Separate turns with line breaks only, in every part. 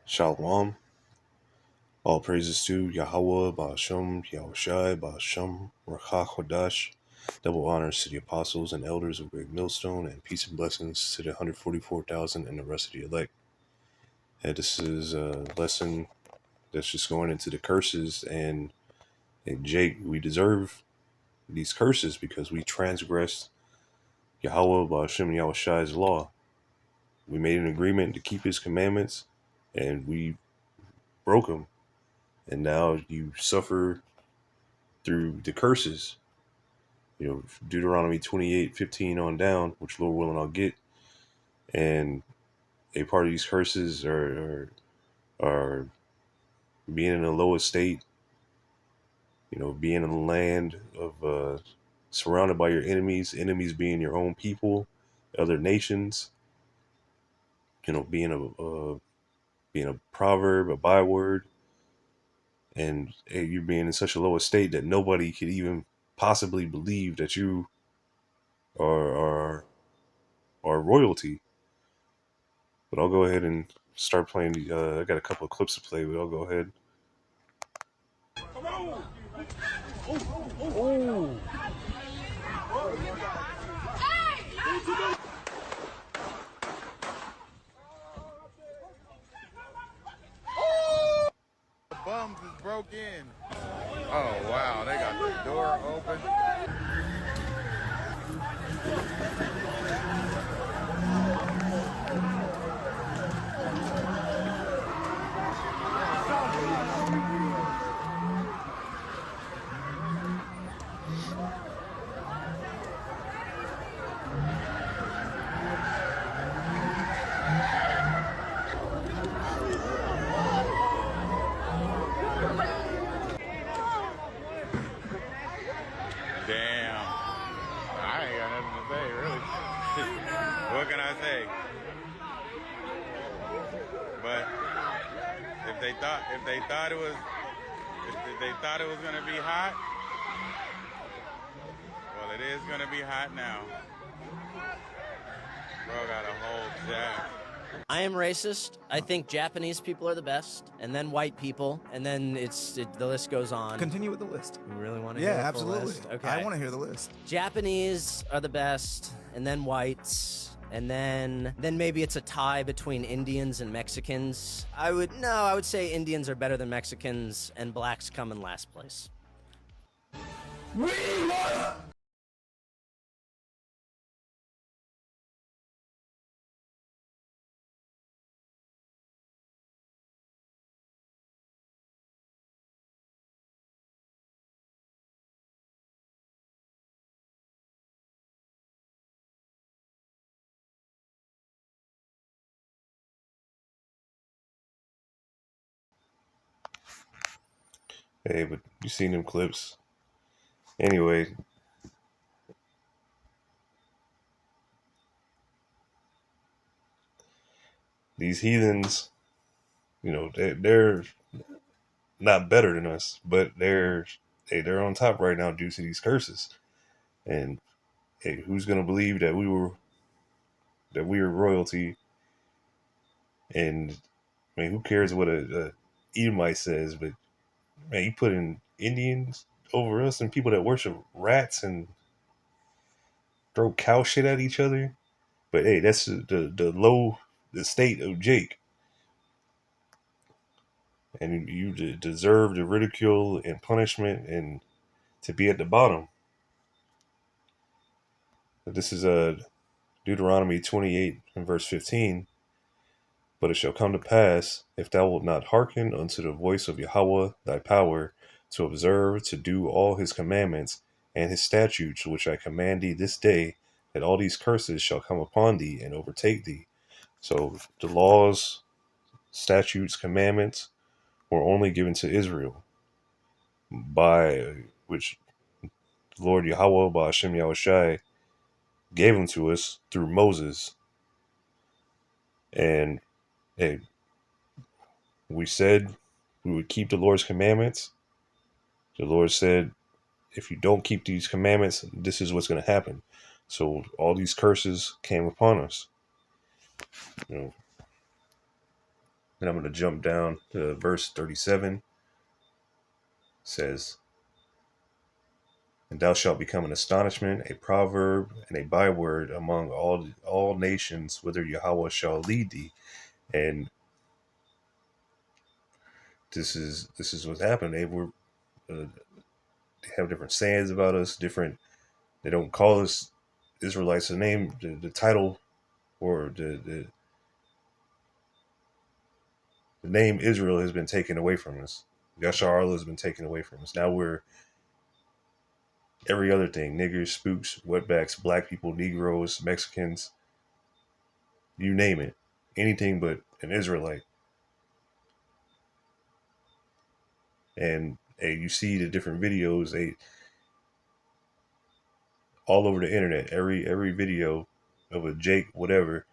Shalom. All praises to Yahweh, Ba'ashem, Yahushai, Ba'ashem, Rakha Kodash. Double honors to the apostles and elders of Great Millstone, and peace and blessings to the 144,000 and the rest of the elect. And this is a lesson that's just going into the curses. And Jake, we deserve these curses because we transgressed Yahweh, Ba'ashem, Yahushai's law. We made an agreement to keep his commandments, and we broke them. And now you suffer through the curses. Deuteronomy 28:15 on down, which Lord willing I'll get. And a part of these curses are being in a low estate, being in a land of surrounded by your enemies being your own people, other nations, being a proverb, a byword, and you're being in such a low estate that nobody could even possibly believe that you are are royalty. But I'll go ahead and start playing. I got a couple of clips to play, but I'll go ahead.
Oh.
The bums is broke in. Oh wow, they got the door open. Damn. I ain't got nothing to say, really. What can I say? But if they thought it was gonna be hot, well, it is gonna be hot now. Bro got a whole jack.
I am racist. I think Japanese people are the best, and then white people, and then the list goes on.
Continue with the list.
You really want to hear
Yeah,
the full
absolutely.
list? Okay.
I want to hear the list.
Japanese are the best, and then whites, and then maybe it's a tie between Indians and Mexicans. I would say Indians are better than Mexicans, and blacks come in last place.
Hey, but you seen them clips. Anyway, these heathens, they're not better than us, but they're on top right now due to these curses. And hey, who's gonna believe that we were royalty? And I mean, who cares what a Edomite says? But man, you put in Indians over us and people that worship rats and throw cow shit at each other. But hey, that's the state of Jake, and you deserve the ridicule and punishment and to be at the bottom. This is Deuteronomy 28 and verse 15. But it shall come to pass, if thou wilt not hearken unto the voice of Yahweh thy power, to observe to do all his commandments and his statutes which I command thee this day, that all these curses shall come upon thee and overtake thee. So the laws, statutes, commandments were only given to Israel, by which the Lord Yahweh, Ba'ashem Yahushai, gave them to us through Moses. And hey, we said we would keep the Lord's commandments. The Lord said, if you don't keep these commandments, this is what's going to happen. So all these curses came upon us. And I'm going to jump down to verse 37. It says, "And thou shalt become an astonishment, a proverb, and a byword among all nations, whither Yahweh shall lead thee." And this is what's happened. They have different sayings about us. They don't call us Israelites. The title, or the name Israel has been taken away from us. Yashar Allah has been taken away from us. Now we're every other thing: niggers, spooks, wetbacks, black people, Negroes, Mexicans, you name it. Anything but an Israelite. And you see the different videos, all over the internet, every video of a Jake, whatever,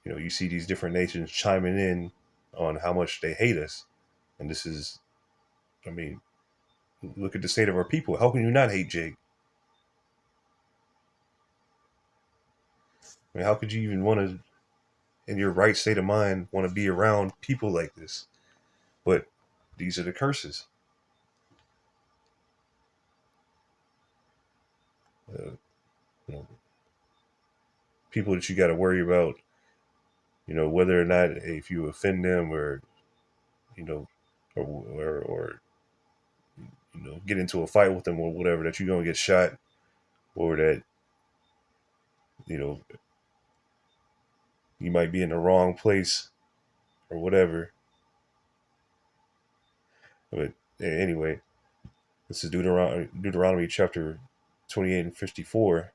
you see these different nations chiming in on how much they hate us. And this is, I mean, look at the state of our people. How can you not hate Jake? I mean, how could you even want to, in your right state of mind, want to be around people like this? But these are the curses. You know, people that you got to worry about, whether or not if you offend them, or you know, or get into a fight with them or whatever, that you're gonna get shot, or that you know you might be in the wrong place or whatever. But anyway, this is Deuteronomy chapter 28 and 54.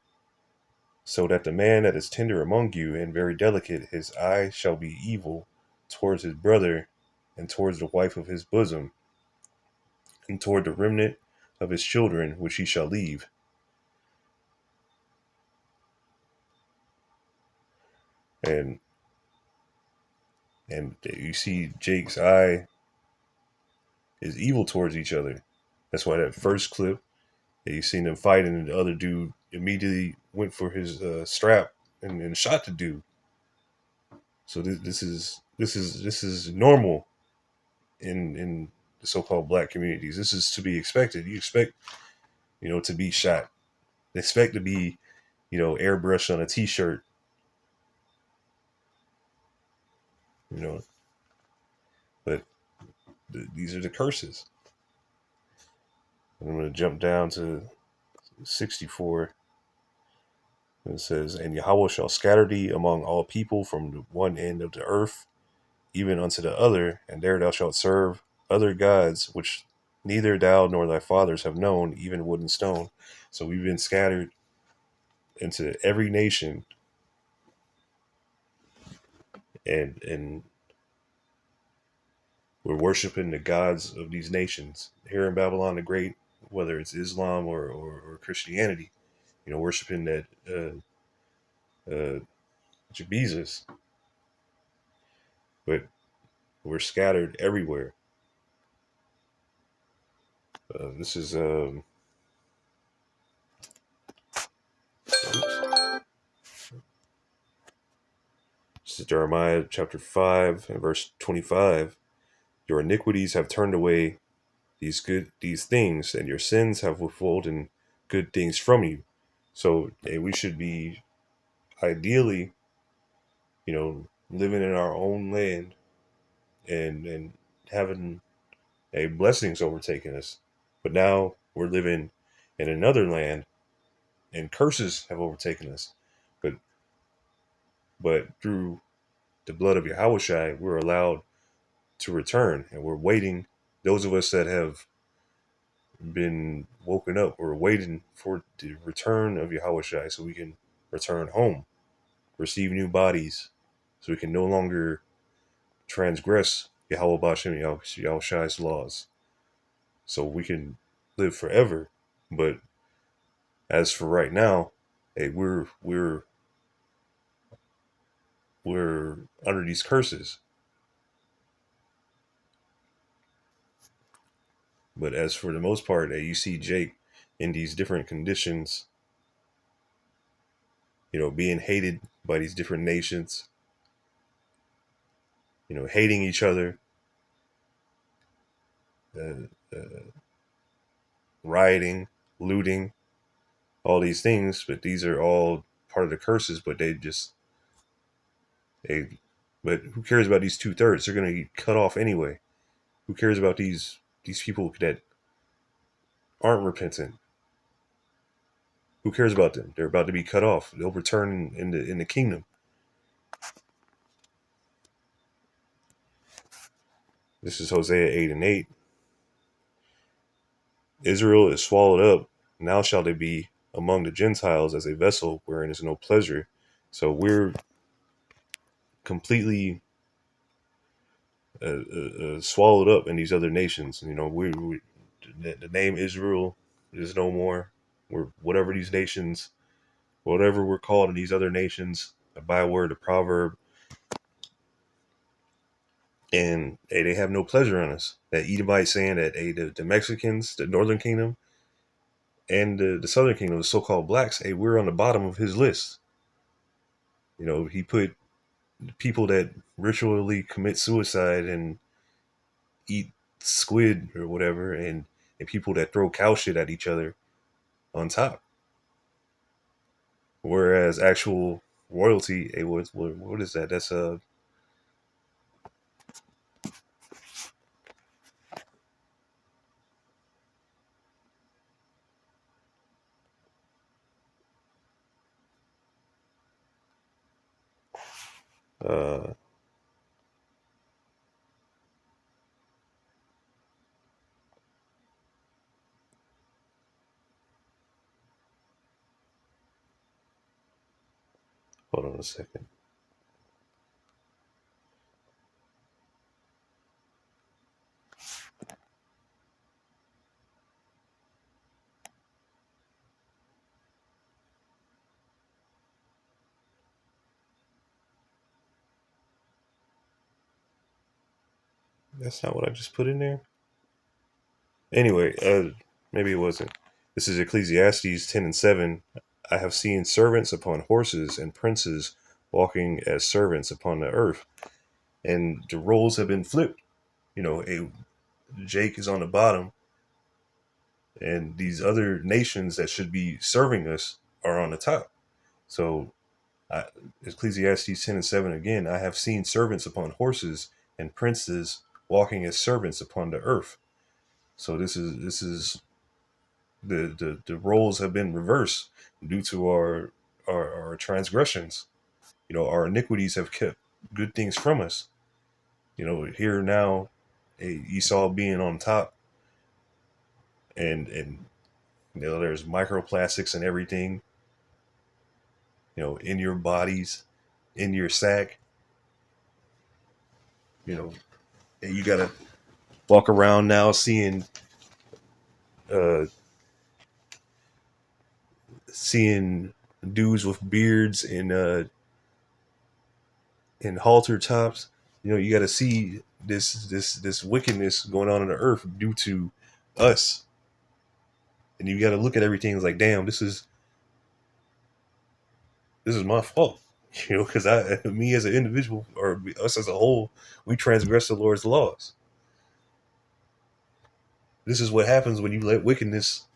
"So that the man that is tender among you and very delicate, his eye shall be evil towards his brother, and towards the wife of his bosom, and toward the remnant of his children which he shall leave." And you see Jake's eye is evil towards each other. That's why that first clip that you seen them fighting, and the other dude immediately went for his strap and shot the dude. So this is normal in the so-called black communities. This is to be expected. You expect to be shot. Expect to be airbrushed on a t-shirt. But these are the curses. And I'm going to jump down to 64. It says, "And Yahweh shall scatter thee among all people from the one end of the earth even unto the other, and there thou shalt serve other gods, which neither thou nor thy fathers have known, even wood and stone." So we've been scattered into every nation, and we're worshiping the gods of these nations here in Babylon the Great, whether it's Islam or Christianity. Worshiping that Jesus. But we're scattered everywhere. This is Jeremiah chapter 5 and verse 25. "Your iniquities have turned away these things, and your sins have withholden good things from you." So we should be ideally, living in our own land and having a blessings overtaking us. But now we're living in another land, and curses have overtaken us. But through the blood of Yahweh, we're allowed to return, and we're waiting. Those of us that have been woken up, we're waiting for the return of Yahweh so we can return home, receive new bodies, so we can no longer transgress Yahweh Bashem, Yahweh's laws, so we can live forever. But as for right now, hey, we're under these curses. But as for the most part, you see Jake in these different conditions, being hated by these different nations. hating each other, rioting, looting, all these things. But these are all part of the curses. But but who cares about these 2/3? They're going to get cut off anyway. Who cares about these people that aren't repentant? Who cares about them? They're about to be cut off. They'll return in the kingdom. This is Hosea 8:8. Israel is swallowed up. Now shall they be among the Gentiles as a vessel wherein is no pleasure. So we're completely swallowed up in these other nations. The name Israel is no more. We're whatever these nations, whatever we're called in these other nations, a byword, a proverb, and hey, they have no pleasure in us. That Edomite saying that hey, the Mexicans, the Northern Kingdom, and the Southern Kingdom, the so-called blacks, hey, we're on the bottom of his list. He put people that ritually commit suicide and eat squid or whatever, and people that throw cow shit at each other on top. Whereas actual royalty, hey, what is that? That's uh hold on a second. That's not what I just put in there. Anyway, maybe it wasn't. This is Ecclesiastes 10:7. I have seen servants upon horses and princes walking as servants upon the earth. And the roles have been flipped. Jake is on the bottom, and these other nations that should be serving us are on the top. So, Ecclesiastes 10:7 again. I have seen servants upon horses and princes walking as servants upon the earth. So this is the roles have been reversed due to our transgressions. Our iniquities have kept good things from us. Here now, Esau being on top, and there's microplastics and everything. In your bodies, in your sack. And you gotta walk around now seeing seeing dudes with beards and halter tops. You got to see this wickedness going on the earth due to us, and you got to look at everything as like, damn, this is my fault. Because me as an individual or us as a whole, we transgress the Lord's laws. This is what happens when you let wickedness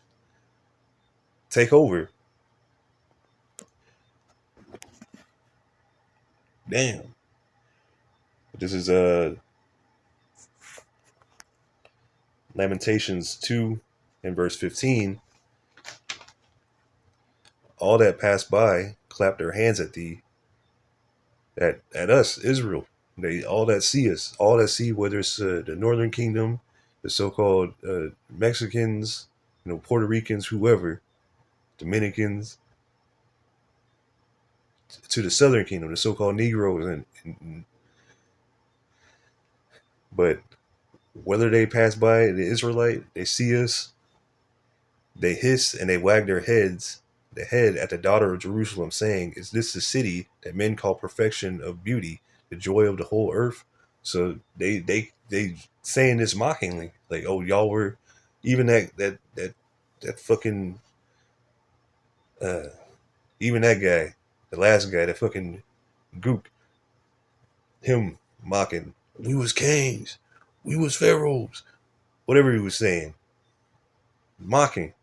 take over. Damn. This is Lamentations 2 and verse 15. All that passed by clapped their hands at thee, at us, Israel. They all that see us, all that see whether it's the Northern Kingdom, the so-called Mexicans, Puerto Ricans, whoever, Dominicans, to the Southern Kingdom, the so-called Negroes, but whether they pass by the Israelite, they see us, they hiss and they wag their heads, the head at the daughter of Jerusalem, saying, "Is this the city that men call perfection of beauty, the joy of the whole earth?" So they saying this mockingly, like, "Oh, y'all were," even that fucking even that guy, the last guy, that fucking gook, him mocking. We was kings. We was pharaohs. Whatever he was saying. Mocking.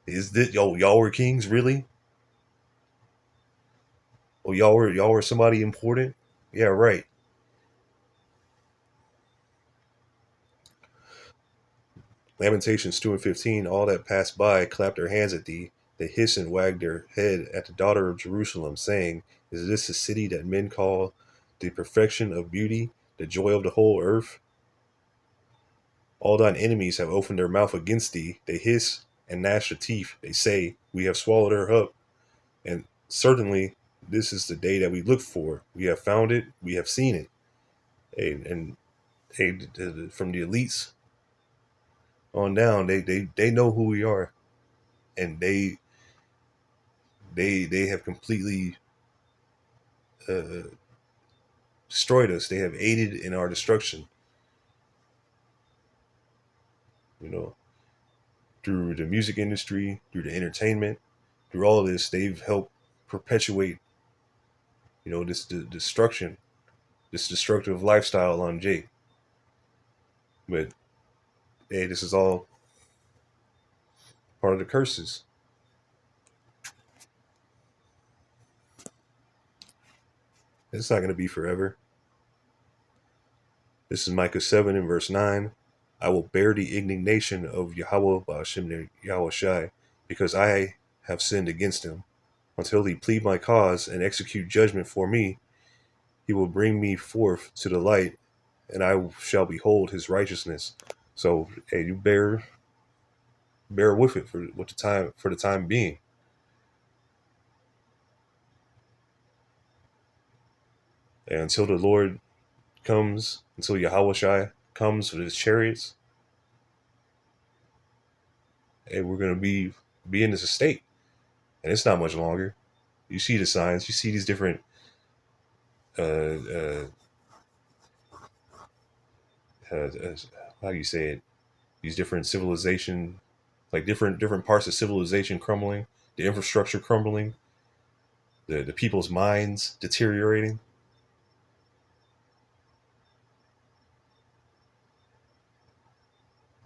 Is this y'all were kings, really? Oh, y'all were somebody important? Yeah, right. Lamentations 2 and 15, all that passed by clapped their hands at thee. They hissed and wagged their head at the daughter of Jerusalem, saying, Is this the city that men call the perfection of beauty, the joy of the whole earth? All thine enemies have opened their mouth against thee. They hiss and gnash their teeth. They say, We have swallowed her up. And certainly, this is the day that we look for. We have found it. We have seen it. And from the elites on down, they know who we are, and they have completely uh, destroyed us. They have aided in our destruction. You know, through the music industry, through the entertainment, through all of this, they've helped perpetuate, this destruction, this destructive lifestyle on Jake. But hey, this is all part of the curses. It's not going to be forever. This is Micah 7 and verse 9. I will bear the indignation of Yahweh Ba'ashem Yahushai, because I have sinned against him. Until he plead my cause and execute judgment for me, he will bring me forth to the light, and I shall behold his righteousness. So, hey, you bear with it for the time being. And until the Lord comes, until Yahushai comes with his chariots, and we're going to be in this state. And it's not much longer. You see the signs. You see these different how do you say it? These different civilization, like different parts of civilization crumbling, the infrastructure crumbling, the people's minds deteriorating.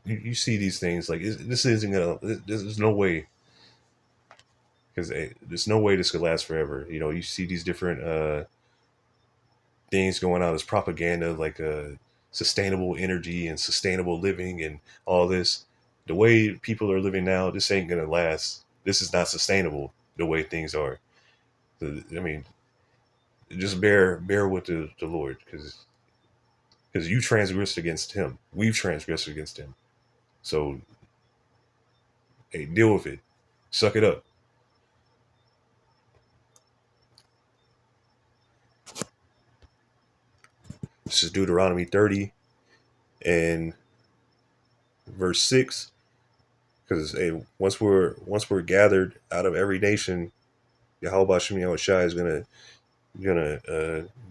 You see these things like this isn't gonna. There's no way, because there's no way this could last forever. You see these different things going on as propaganda, like sustainable energy and sustainable living and all this. The way people are living now, this ain't gonna last. This is not sustainable the way things are. I mean, just bear with the Lord, because you transgressed against him. We've transgressed against him. So, hey, deal with it. Suck it up. This is Deuteronomy 30 and verse 6. Because hey, once we're gathered out of every nation, Yahweh Shem Yahushai is gonna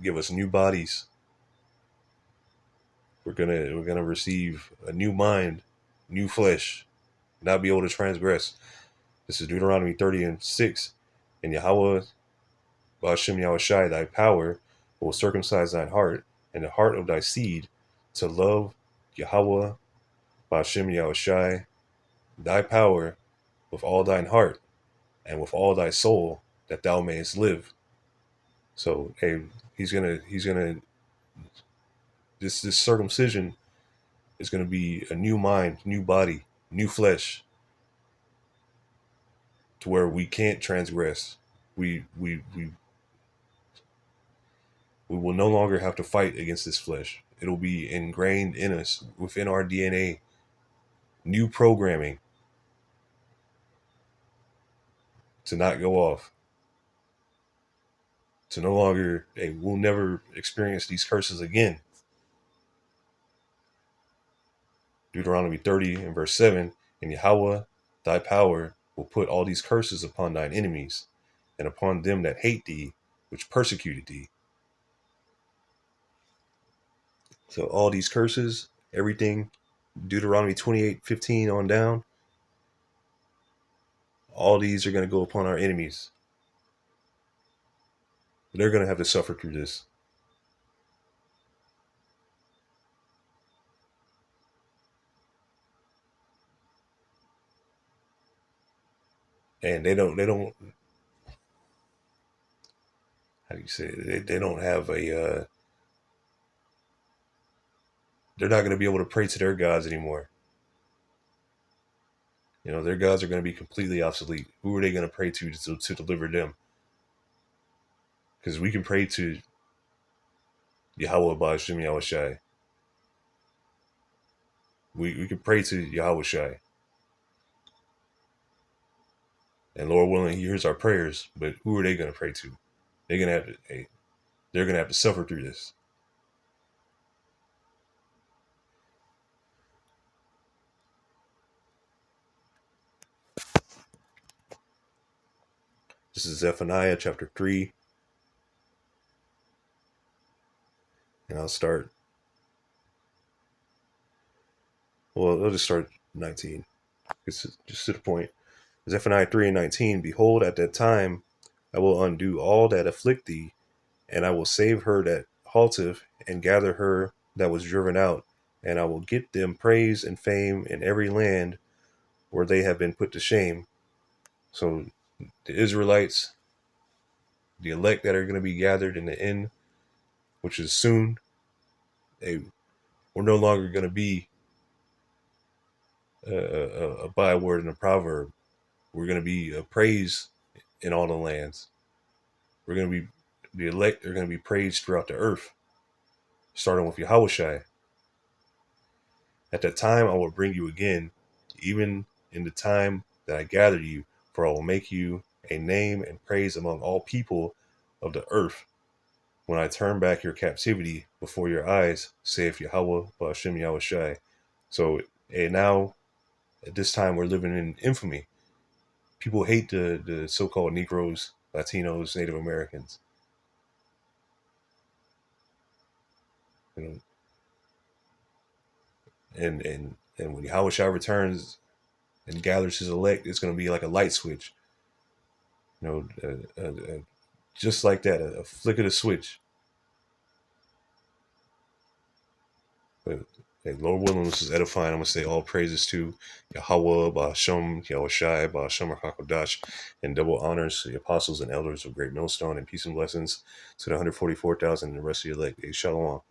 give us new bodies. We're gonna receive a new mind, new flesh, not be able to transgress. This is Deuteronomy 30 and 6. And Yahweh Ba'ashem Yahushai, thy power will circumcise thine heart and the heart of thy seed to love Yahweh Ba'ashem Yahushai, thy power with all thine heart and with all thy soul, that thou mayest live. So hey, he's gonna this circumcision is gonna be a new mind, new body, new flesh, to where we can't transgress. We will no longer have to fight against this flesh. It'll be ingrained in us, within our DNA. New programming to not go off. To no longer, hey, we'll never experience these curses again. Deuteronomy 30 and verse 7, and Yahweh, thy power, will put all these curses upon thine enemies, and upon them that hate thee, which persecuted thee. So all these curses, everything, Deuteronomy 28:15 on down, all these are going to go upon our enemies. They're going to have to suffer through this. and they don't how do you say it? They don't have a they're not going to be able to pray to their gods anymore. You know, their gods are going to be completely obsolete. Who are they going to pray to deliver them? Because we can pray to Yahweh Ba'ashem Yahweh Shai. We can pray to Yahweh Shai. And Lord willing, He hears our prayers. But who are they going to pray to? They're going to have to. They're going to have to suffer through this. This is Zephaniah chapter 3. And I'll start. Well, I'll just start 19. It's just to the point. Zephaniah 3 and 19. Behold, at that time I will undo all that afflict thee, and I will save her that halteth, and gather her that was driven out, and I will get them praise and fame in every land where they have been put to shame. So the Israelites, the elect that are going to be gathered in the end, which is soon, we're no longer going to be a byword and a proverb. We're going to be a praise in all the lands. We're going to be, the elect are going to be praised throughout the earth, starting with Yahweh Shai. At that time I will bring you again, even in the time that I gathered you, for I will make you a name and praise among all people of the earth, when I turn back your captivity before your eyes, saith Yahweh Ba'ashem Yahweh Shai. So, and now, at this time, we're living in infamy. People hate the so-called Negroes, Latinos, Native Americans. You know, and when Yahweh Shai returns and gathers his elect, it's going to be like a light switch. You know, just like that, a flick of the switch. But hey, Lord willing, this is edifying. I'm going to say all praises to Yahweh, Ba'ashem, Yahweh Shai, Ba'ashem HaKadosh, and double honors to the apostles and elders of Great Millstone, and peace and blessings to the 144,000 and the rest of your elect. Hey, shalom.